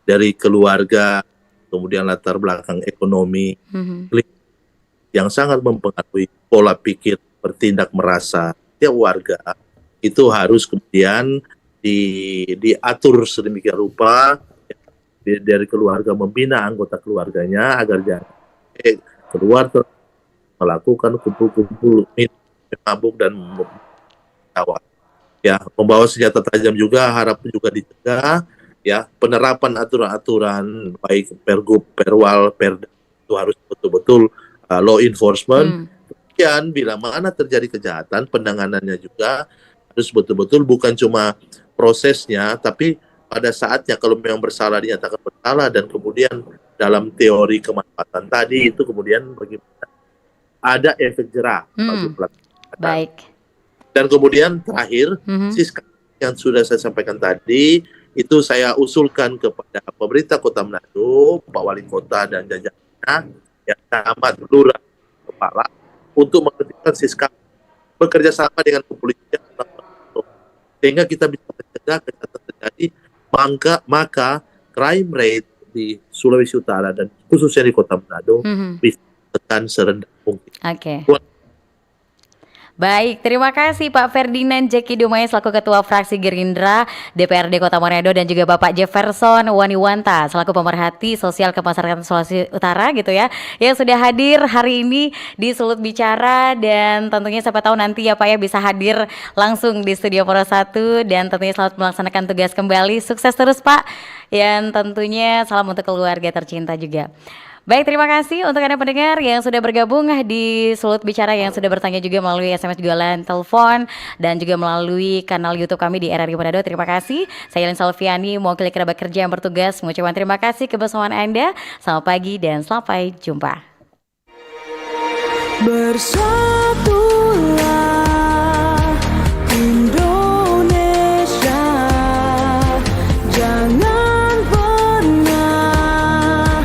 dari keluarga, kemudian latar belakang ekonomi, yang sangat mempengaruhi pola pikir, bertindak merasa tiap warga itu harus kemudian diatur sedemikian rupa dari keluarga membina anggota keluarganya agar jangan keluar melakukan kumpul-kumpul mabuk dan membawa senjata tajam juga harap juga dicegah ya. Penerapan aturan-aturan baik Pergub, Perwal, Perda itu harus betul-betul law enforcement. Kemudian bila mana terjadi kejahatan, penanganannya juga harus betul-betul bukan cuma prosesnya, tapi pada saatnya kalau memang bersalah dinyatakan bersalah dan kemudian dalam teori kemanfaatan tadi itu kemudian bagaimana ada efek jerah bagi pelaku. Baik. Dan kemudian terakhir Siskam yang sudah saya sampaikan tadi itu saya usulkan kepada pemerintah Kota Manado, Pak Wali Kota dan jajarannya, yang camat, lurah, kepala, untuk mengerjakan Siskam bekerja sama dengan kepolisian sehingga kita bisa mencegah kejahatan terjadi, maka crime rate di Sulawesi Utara dan khususnya di Kota Manado bisa tekan serendah mungkin. Oke. Baik, terima kasih Pak Ferdinand Jeki Dumai selaku Ketua Fraksi Gerindra DPRD Kota Manado dan juga Bapak Jefferson Waniwanta selaku pemerhati sosial kemasyarakatan Sulawesi Utara gitu ya, yang sudah hadir hari ini di Sulut Bicara, dan tentunya siapa tahu nanti ya Pak ya bisa hadir langsung di Studio Poro 1, dan tentunya selamat melaksanakan tugas kembali, sukses terus Pak, yang tentunya salam untuk keluarga tercinta juga. Baik, terima kasih untuk Anda pendengar yang sudah bergabung di Sulut Bicara, yang sudah bertanya juga melalui SMS jualan telepon dan juga melalui kanal YouTube kami di RRI Manado. Terima kasih. Saya Yelin Salviani, mewakili kerabat kerja yang bertugas, mengucapkan terima kasih kebersamaan Anda. Selamat pagi dan sampai jumpa. Bersatulah Indonesia, jangan pernah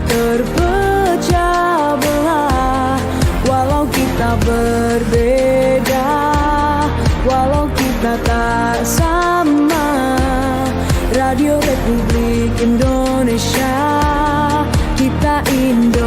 terpecah belah. Walau kita berbeda, walau kita tak sama, Radio Republik Indonesia, kita Indonesia.